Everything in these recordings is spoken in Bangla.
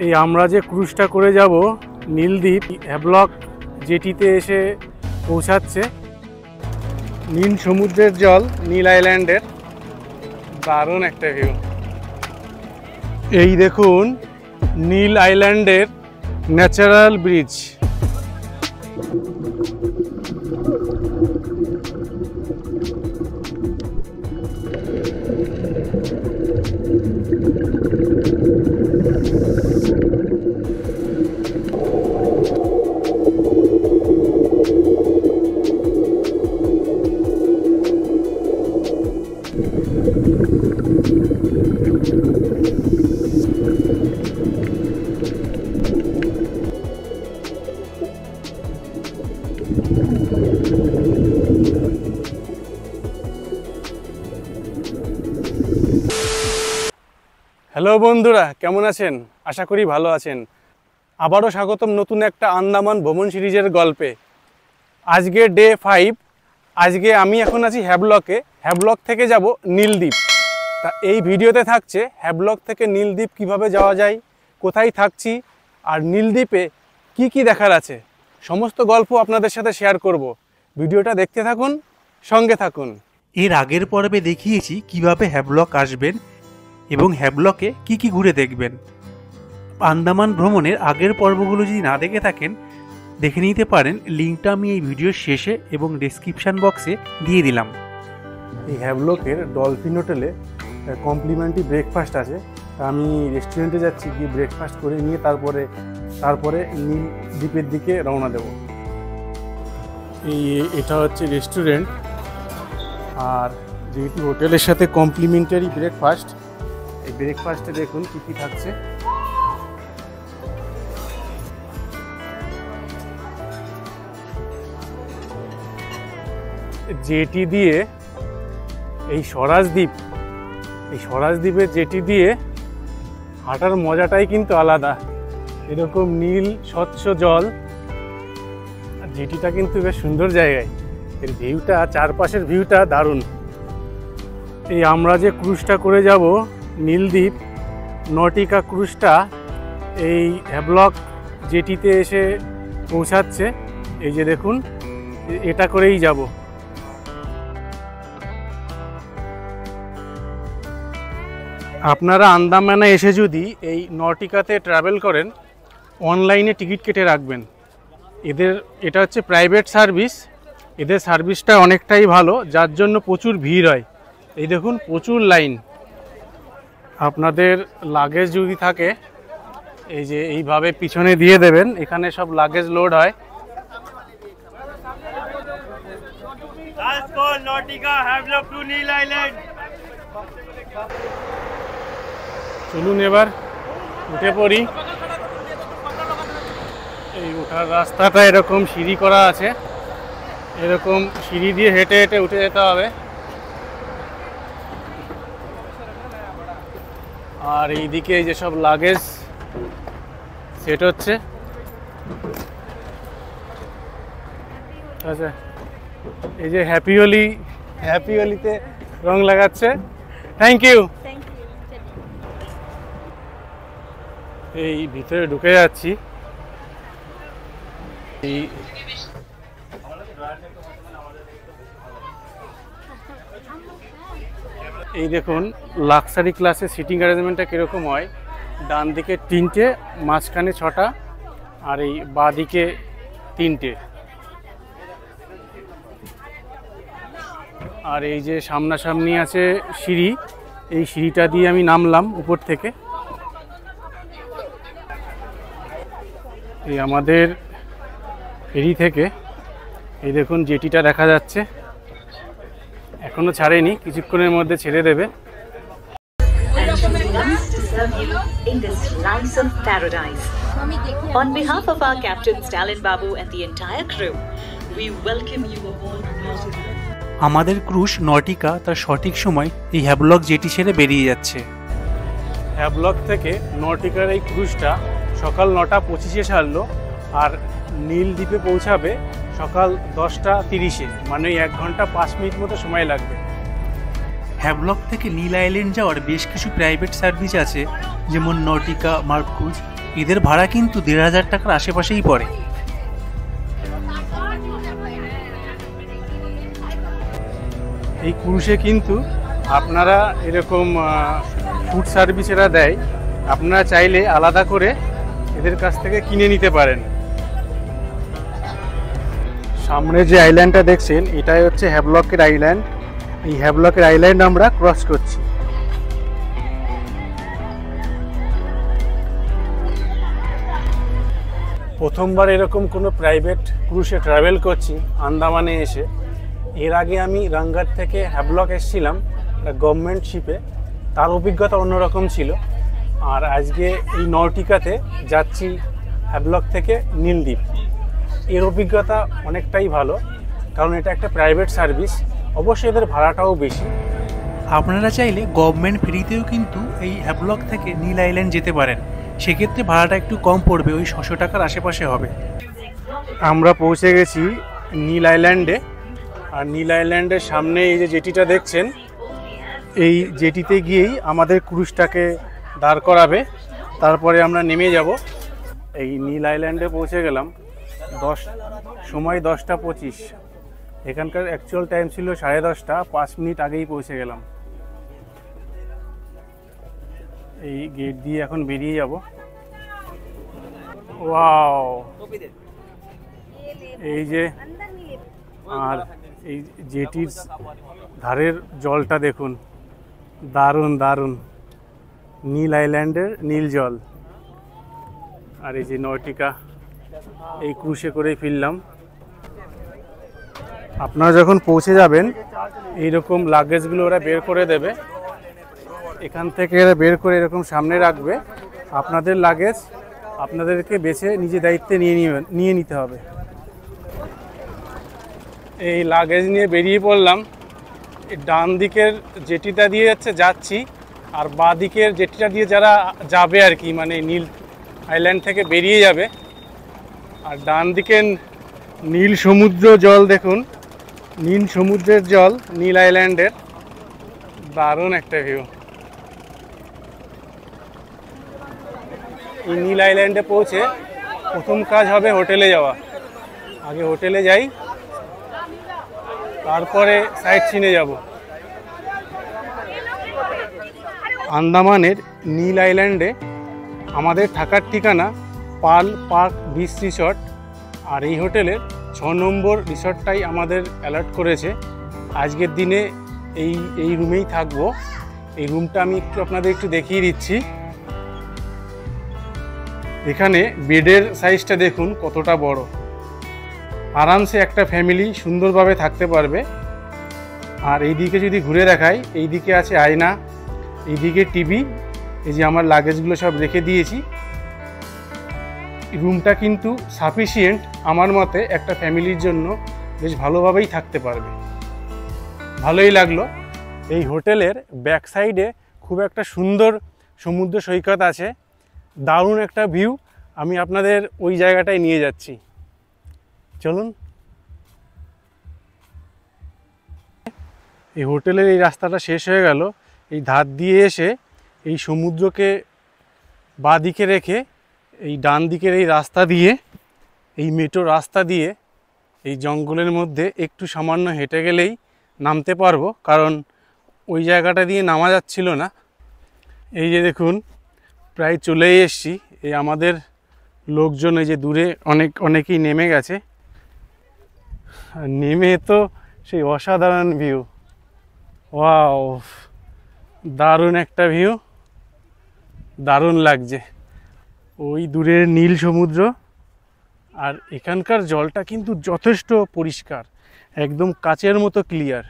এই আমরা যে ক্রুজটা করে যাব নীলদ্বীপ হ্যাভলক জেটিতে এসে পৌঁছাচ্ছে। নীল সমুদ্রের জল, নীল আইল্যান্ডের দারুণ একটা ভিউ। এই দেখুন নীল আইল্যান্ডের ন্যাচারাল ব্রিজ। হ্যালো বন্ধুরা, কেমন আছেন? আশা করি ভালো আছেন। আবারও স্বাগতম নতুন একটা আন্দামান ভ্রমণ সিরিজের গল্পে। আজকে ডে 5। আজকে আমি এখন আছি হ্যাভলকে। হ্যাভলক থেকে যাব নীলদ্বীপ। তা এই ভিডিওতে থাকছে হ্যাভলক থেকে নীলদ্বীপ কিভাবে যাওয়া যায়, কোথায় থাকছি, আর নীলদ্বীপে কি কি দেখার আছে, সমস্ত গল্প আপনাদের সাথে শেয়ার করব। ভিডিওটা দেখতে থাকুন, সঙ্গে থাকুন। এর আগের পর্বে দেখিয়েছি কিভাবে হ্যাভলক আসবেন এবং হ্যাভলকে কি কি ঘুরে দেখবেন। আন্দামান ভ্রমণের আগের পর্বগুলো যদি না দেখে থাকেন দেখে নিতে পারেন, লিঙ্কটা আমি এই ভিডিওর শেষে এবং ডেসক্রিপশান বক্সে দিয়ে দিলাম। এই হ্যাভলকের ডলফিন হোটেলে কমপ্লিমেন্টারি ব্রেকফাস্ট আছে। তা আমি রেস্টুরেন্টে যাচ্ছি, গিয়ে ব্রেকফাস্ট করে নিয়ে তারপরে নীলদ্বীপের দিকে রওনা দেব। এটা হচ্ছে রেস্টুরেন্ট, আর যেহেতু হোটেলের সাথে কমপ্লিমেন্টারি ব্রেকফাস্ট, এই ব্রেকফাস্টে দেখুন কী কী থাকছে। জেটি দিয়ে এই স্বরাজদ্বীপের জেটি দিয়ে হাঁটার মজাটাই কিন্তু আলাদা। এরকম নীল স্বচ্ছ জল, আর জেটিটা কিন্তু বেশ সুন্দর জায়গায়। এর ভিউটা, চারপাশের ভিউটা দারুণ। এই আমরা যে ক্রুজটা করে যাব নীলদ্বীপ নটিকা ক্রুজটা এই হ্যাভলক জেটিতে এসে পৌঁছাচ্ছে। এই যে দেখুন, এটা করেই যাব। আপনারা আন্দামানে এসে যদি এই নটিকাতে ট্রাভেল করেন, অনলাইনে টিকিট কেটে রাখবেন। এটা হচ্ছে প্রাইভেট সার্ভিস। এদের সার্ভিসটা অনেকটাই ভালো, যার জন্য প্রচুর ভিড় হয়। এই দেখুন প্রচুর লাইন। আপনাদের লাগেজ যদি থাকে, এই যে এইভাবে পিছনে দিয়ে দেবেন, এখানে সব লাগেজ লোড হয়। চলুন এবার উঠে পড়ি। এই ওঠার রাস্তাটা এরকম সিঁড়ি করা আছে, এরকম সিঁড়ি দিয়ে হেঁটে হেঁটে উঠে যেতে হবে। আর এইদিকে এই যে সব লাগেজ সেট হচ্ছে। আচ্ছা, এই যে হ্যাপি হোলিতে রং লাগাচ্ছে। Thank you. এই ভিতরে ঢুকে যাচ্ছি। এই দেখুন লাক্সারি ক্লাসে সিটিং অ্যারেঞ্জমেন্টটা কীরকম হয়। ডান দিকে 3টে, মাঝখানে 6টা, আর এই বাঁ দিকে 3টে। আর এই যে সামনাসামনি আছে সিঁড়ি, এই সিঁড়িটা দিয়ে আমি নামলাম উপর থেকে। এই আমাদের ফেরি থেকে এই দেখুন জেটিটা দেখা যাচ্ছে। এখনো ছাড়েনি, কিছুক্ষণের মধ্যে ছেড়ে দেবে। On behalf of our Captain Stalin Babu and the entire crew, we welcome you aboard. আমাদের ক্রুজ নটিকা তার সঠিক সময় এই হ্যাভলক জেটি ছেড়ে বেরিয়ে যাচ্ছে। হ্যাভলক থেকে নটিকার এই ক্রুজটা সকাল 9:25-এ ছাড়লো, আর নীলদ্বীপে পৌঁছাবে সকাল 10:30-এ, মানে 1 ঘন্টা 5 মিনিট মতো সময় লাগবে। হ্যাভলক থেকে নীল আইল্যান্ড যাওয়ার বেশ কিছু প্রাইভেট সার্ভিস আছে, যেমন নটিকা, মার্ক ক্রুজ এদের ভাড়া কিন্তু 1,500 টাকার আশেপাশেই পড়ে। এই ক্রুজে কিন্তু আপনারা এরকম ফুড সার্ভিস এরা দেয়, আপনারা চাইলে আলাদা করে এদের কাছ থেকে কিনে নিতে পারেন। সামনে যে আইল্যান্ডটা দেখছেন এটাই হচ্ছে হ্যাভলকের আইল্যান্ড। এই হ্যাভলকের আইল্যান্ড আমরা ক্রস করছি। প্রথমবার এরকম কোনো প্রাইভেট ক্রুজে ট্রাভেল করছি আন্দামানে এসে। এর আগে আমি রাঙ্গার থেকে হ্যাভলক এসেছিলাম গভর্নমেন্ট শিপে, তার অভিজ্ঞতা অন্যরকম ছিল। আর আজকে এই নটিকাতে যাচ্ছি হ্যাভলক থেকে নীলদ্বীপ, এর অভিজ্ঞতা অনেকটাই ভালো, কারণ এটা একটা প্রাইভেট সার্ভিস। অবশ্যই এদের ভাড়াটাও বেশি। আপনারা চাইলে গভর্নমেন্ট ফ্রিতেও কিন্তু এই হ্যাভলক থেকে নীল আইল্যান্ড যেতে পারেন, সেক্ষেত্রে ভাড়াটা একটু কম পড়বে, ওই 600 টাকার আশেপাশে হবে। আমরা পৌঁছে গেছি নীল আইল্যান্ডে। আর নীল আইল্যান্ডের সামনে এই যে জেটিটা দেখছেন, এই জেটিতে গিয়েই আমাদের ক্রুজটাকে দাঁড় করাবে, তারপরে আমরা নেমে যাব। এই নীল আইল্যান্ডে পৌঁছে গেলাম সময় 10:25। এখানকার অ্যাকচুয়াল টাইম ছিল 10:30, 5 মিনিট আগেই পৌঁছে গেলাম। এই গেট দিয়ে এখন বেরিয়ে যাব। ওয়াও, এই যে আর এই জেটির ধারের জলটা দেখুন, দারুণ দারুণ নীল আইল্যান্ডের নীল জল। আর এই যে নটিকা, এই ক্রুজে করেই ফিরলাম। আপনারা যখন পৌঁছে যাবেন এইরকম লাগেজগুলো ওরা বের করে দেবে, এখান থেকে এরা বের করে এরকম সামনে রাখবে। আপনাদের লাগেজ আপনাদেরকে বেছে নিজে দায়িত্বে নিয়ে নিতে হবে। এই লাগেজ নিয়ে বেরিয়ে পড়লাম। এই ডান দিকের জেটিটা দিয়ে যাচ্ছি, আর বাঁ দিকের জেটিটা দিয়ে যারা যাবে আর কি, মানে নীল আইল্যান্ড থেকে বেরিয়ে যাবে। আর ডান দিকে নীল সমুদ্র জল দেখুন, নীল সমুদ্রের জল নীল আইল্যান্ডের, দারুণ একটা ভিউ। এই নীল আইল্যান্ডে পৌঁছে প্রথম কাজ হবে হোটেলে যাওয়া। আগে হোটেলে যাই, তারপরে সাইট সিনে যাব। আন্দামানের নীল আইল্যান্ডে আমাদের থাকার ঠিকানা পাল পার্ক বিচ রিসর্ট। আর এই হোটেলের 6 নম্বর রিসর্টটাই আমাদের অ্যালার্ট করেছে। আজকের দিনে এই রুমেই থাকবো। এই রুমটা আমি আপনাদের একটু দেখিয়ে দিচ্ছি। এখানে বেডের সাইজটা দেখুন কতটা বড়, আরামসে একটা ফ্যামিলি সুন্দরভাবে থাকতে পারবে। আর এইদিকে যদি ঘুরে দেখাই, এইদিকে আছে আয়না, এইদিকে টিভি, এই যে আমার লাগেজগুলো সব রেখে দিয়েছি। রুমটা কিন্তু সাফিসিয়েন্ট আমার মতে, একটা ফ্যামিলির জন্য বেশ ভালোভাবেই থাকতে পারবে। ভালোই লাগলো। এই হোটেলের ব্যাক সাইডে খুব একটা সুন্দর সমুদ্র সৈকত আছে, দারুণ একটা ভিউ। আমি আপনাদের ওই জায়গাটায় নিয়ে যাচ্ছি, চলুন। এই হোটেলের এই রাস্তাটা শেষ হয়ে গেল। এই ধার দিয়ে এসে এই সমুদ্রকে বাঁ দিকে রেখে এই ডান দিকের এই রাস্তা দিয়ে, এই মেট্রো রাস্তা দিয়ে এই জঙ্গলের মধ্যে একটু সামান্য হেঁটে গেলেই নামতে পারবো, কারণ ওই জায়গাটা দিয়ে নামা যাচ্ছিল না। এই যে দেখুন প্রায় চলেই এসছি। এই আমাদের লোকজন এই যে দূরে অনেকেই নেমে গেছে। নেমে তো সেই অসাধারণ ভিউ, ওয়াও, দারুণ একটা ভিউ, দারুণ লাগছে। ওই দূরের নীল সমুদ্র, আর এখানকার জলটা কিন্তু যথেষ্ট পরিষ্কার, একদম কাচের মতো ক্লিয়ার।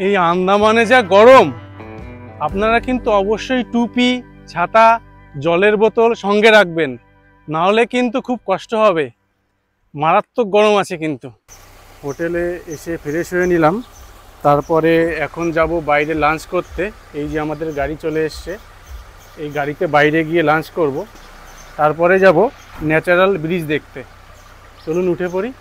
এই আন্দামানে যা গরম, আপনারা কিন্তু অবশ্যই টুপি, ছাতা, জলের বোতল সঙ্গে রাখবেন, না হলে কিন্তু খুব কষ্ট হবে। মারাত্মক গরম আছে কিন্তু। হোটেলে এসে ফ্রেশ হয়ে নিলাম, তারপরে এখন যাব বাইরে লাঞ্চ করতে। এই যে আমাদের গাড়ি চলে এসছে, এই গাড়িতে বাইরে গিয়ে লাঞ্চ করব, তারপরে যাব ন্যাচারাল ব্রিজ দেখতে। চলুন উঠে পড়ি।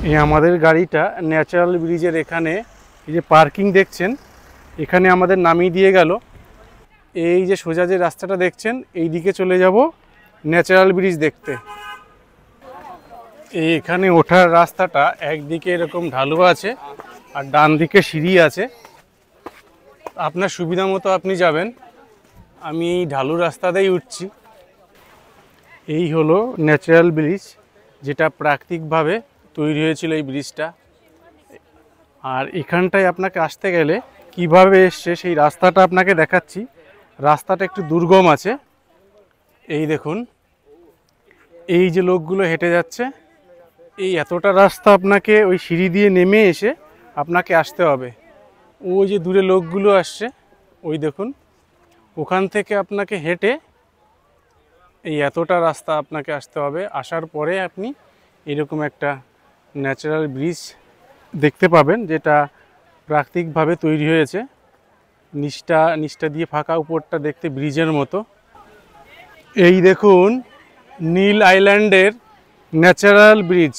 এই আমাদের গাড়িটা ন্যাচারাল ব্রিজের এখানে, এই যে পার্কিং দেখছেন, এখানে আমাদের নামিয়ে দিয়ে গেল। এই যে সোজা যে রাস্তাটা দেখছেন, এই দিকে চলে যাব ন্যাচারাল ব্রিজ দেখতে। এখানে ওঠার রাস্তাটা একদিকে এরকম ঢালু আছে আর ডান দিকে সিঁড়ি আছে, আপনার সুবিধা মতো আপনি যাবেন। আমি এই ঢালু রাস্তাতেই উঠছি। এই হলো ন্যাচারাল ব্রিজ, যেটা প্রাকৃতিকভাবে তৈরি হয়েছিল এই ব্রিজটা। আর এখানটায় আপনাকে আসতে গেলে কিভাবে এসছে সেই রাস্তাটা আপনাকে দেখাচ্ছি। রাস্তাটা একটু দুর্গম আছে। এই দেখুন, এই যে লোকগুলো হেঁটে যাচ্ছে, এই এতটা রাস্তা আপনাকে ওই সিঁড়ি দিয়ে নেমে এসে আপনাকে আসতে হবে। ওই যে দূরে লোকগুলো আসছে, ওই দেখুন, ওখান থেকে আপনাকে হেঁটে এই এতটা রাস্তা আপনাকে আসতে হবে। আসার পরে আপনি এরকম একটা ন্যাচারাল ব্রিজ দেখতে পাবেন, যেটা প্রাকৃতিকভাবে তৈরি হয়েছে। নিচটা দিয়ে ফাঁকা, উপরটা দেখতে ব্রিজের মতো। এই দেখুন নীল আইল্যান্ডের ন্যাচারাল ব্রিজ।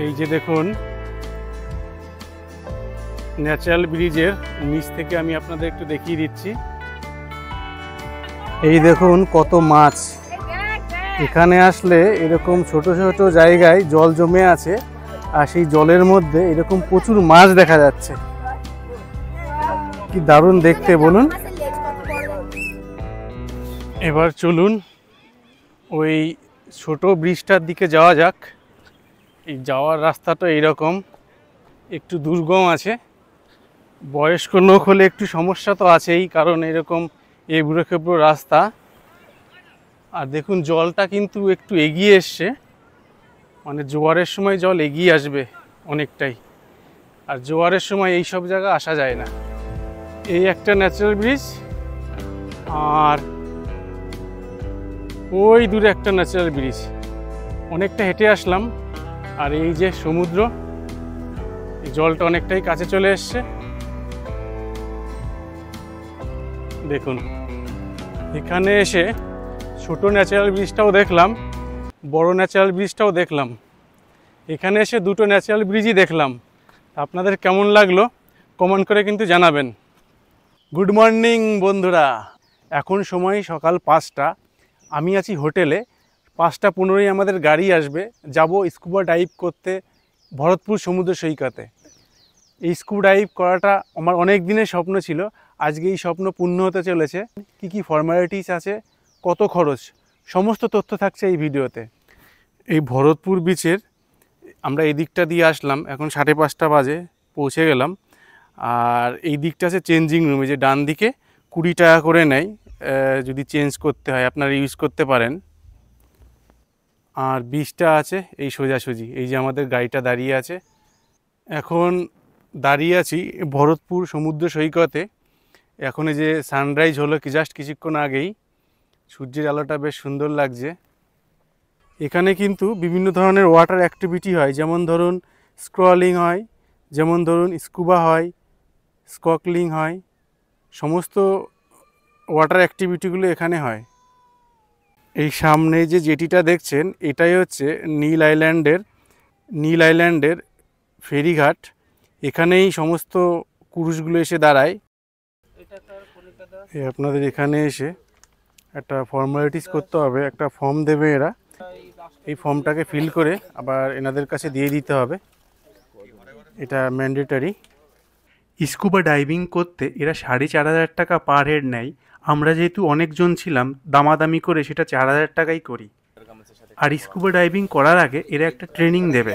এই যে দেখুন ন্যাচারাল ব্রিজের নিচ থেকে আমি আপনাদের একটু দেখিয়ে দিচ্ছি। এই দেখুন কত মাছ। এখানে আসলে এরকম ছোট ছোট জায়গায় জল জমে আছে, আর সেই জলের মধ্যে এরকম প্রচুর মাছ দেখা যাচ্ছে। কি দারুণ দেখতে বলুন। এবার চলুন ওই ছোট ব্রিজটার দিকে যাওয়া যাক। এই যাওয়ার রাস্তাটা এইরকম, একটু দুর্গম আছে। বয়স্ক লোক হলে একটু সমস্যা তো আছেই, কারণ এরকম এবড়ো খেবড়ো রাস্তা। আর দেখুন জলটা কিন্তু একটু এগিয়ে এসছে, মানে জোয়ারের সময় জল এগিয়ে আসবে অনেকটাই, আর জোয়ারের সময় এই সব জায়গা আসা যায় না। এই একটা ন্যাচারাল ব্রিজ, আর ওই দূরে একটা ন্যাচারাল ব্রিজ। অনেকটা হেঁটে আসলাম, আর এই যে সমুদ্র, এই জলটা অনেকটাই কাছে চলে এসছে। দেখুন এখানে এসে ছোট ন্যাচারাল ব্রিজটাও দেখলাম, বড় ন্যাচারাল ব্রিজটাও দেখলাম। এখানে এসে দুটো ন্যাচারাল ব্রিজই দেখলাম। আপনাদের কেমন লাগলো কমেন্ট করে কিন্তু জানাবেন। গুড মর্নিং বন্ধুরা, এখন সময় সকাল 5টা। আমি আছি হোটেলে। 5টা 15-ই আমাদের গাড়ি আসবে, যাব স্কুবা ডাইভ করতে ভরতপুর সমুদ্র সৈকতে। এই স্কুবা ডাইভ করাটা আমার অনেক দিনের স্বপ্ন ছিল, আজকে এই স্বপ্ন পূর্ণ হতে চলেছে। কি কি ফর্মালিটিস আছে, কত খরচ, সমস্ত তথ্য থাকছে এই ভিডিওতে। এই ভরতপুর বিচের আমরা এই দিকটা দিয়ে আসলাম, এখন 5:30 বাজে পৌঁছে গেলাম। আর এই দিকটা আছে চেঞ্জিং রুমে, যে ডান দিকে 20 টাকা করে নেয় যদি চেঞ্জ করতে হয়, আপনারা ইউজ করতে পারেন। আর বিচটা আছে এই সোজাসুজি, এই যে আমাদের গাড়িটা দাঁড়িয়ে আছে। এখন দাঁড়িয়ে আছি ভরতপুর সমুদ্র সৈকতে। এখন এই যে সানরাইজ হলো জাস্ট কিছুক্ষণ আগেই, সূর্যের আলোটা বেশ সুন্দর লাগছে। এখানে কিন্তু বিভিন্ন ধরনের ওয়াটার অ্যাক্টিভিটি হয়, যেমন ধরুন স্ক্রলিং হয়, যেমন ধরুন স্কুবা হয়, স্কর্কলিং হয়, সমস্ত ওয়াটার অ্যাক্টিভিটিগুলো এখানে হয়। এই সামনে যে জেটিটা দেখছেন, এটাই হচ্ছে নীল আইল্যান্ডের ফেরিঘাট। এখানেই সমস্ত ক্রুজগুলো এসে দাঁড়ায়। আপনাদের এখানে এসে একটা ফর্মালিটিস করতে হবে, একটা ফর্ম দেবে এরা। এই ফর্মটাকে ফিল করে আবার এনাদের কাছে দিয়ে দিতে হবে, এটা ম্যান্ডেটরি। স্কুবা ডাইভিং করতে এরা 4,500 টাকা পার হেড নেয়। আমরা যেহেতু অনেকজন ছিলাম, দামাদামি করে সেটা 4,000 টাকাই করি। আর স্কুবা ডাইভিং করার আগে এরা একটা ট্রেনিং দেবে।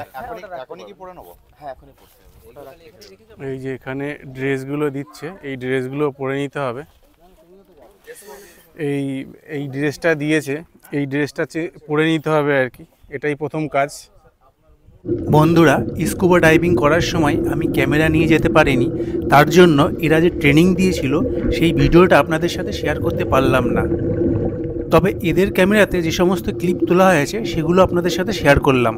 এই যে এখানে ড্রেসগুলো দিচ্ছে, এই ড্রেসগুলো পরে নিতে হবে। এই ড্রেসটা দিয়েছে, এই ড্রেসটা পরে নিতে হবে আর কি, এটাই প্রথম কাজ। বন্ধুরা, স্কুবা ডাইভিং করার সময় আমি ক্যামেরা নিয়ে যেতে পারিনি, তার জন্য এরা যে ট্রেনিং দিয়েছিল সেই ভিডিওটা আপনাদের সাথে শেয়ার করতে পারলাম না। তবে এদের ক্যামেরাতে যে সমস্ত ক্লিপ তোলা হয়েছে সেগুলো আপনাদের সাথে শেয়ার করলাম।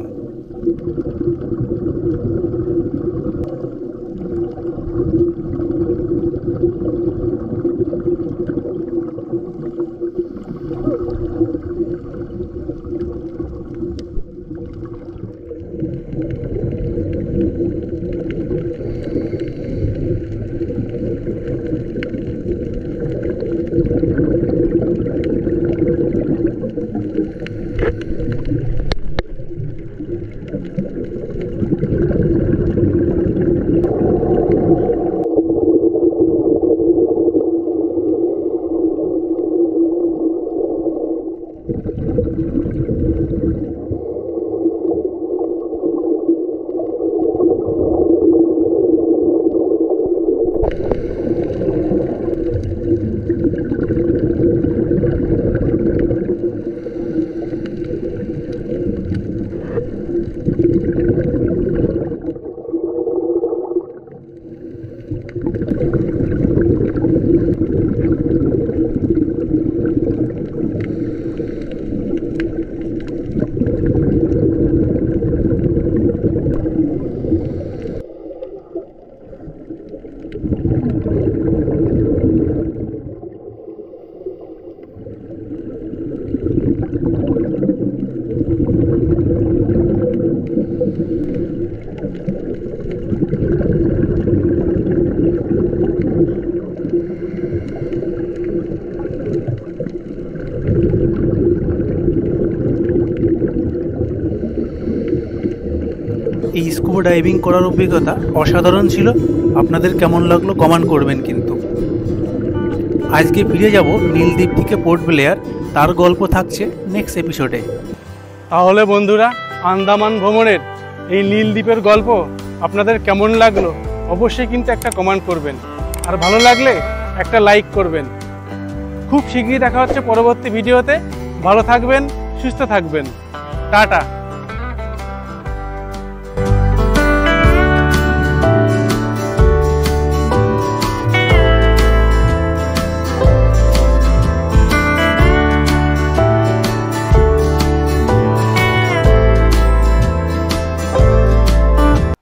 এই স্কুবা ডাইভিং করার অভিজ্ঞতা অসাধারণ ছিল। আপনাদের কেমন লাগলো কমেন্ট করবেন। কিন্তু আজকে ফিরে যাব নীলদ্বীপ থেকে পোর্ট ব্লেয়ার, তার গল্প থাকছে নেক্সট এপিসোডে। তাহলে বন্ধুরা, আন্দামান ভ্রমণের এই নীলদ্বীপের গল্প আপনাদের কেমন লাগলো অবশ্যই কিন্তু একটা কমেন্ট করবেন, আর ভালো লাগলে একটা লাইক করবেন। খুব শীঘ্রই দেখা হচ্ছে পরবর্তী ভিডিওতে। ভালো থাকবেন, সুস্থ থাকবেন। টাটা।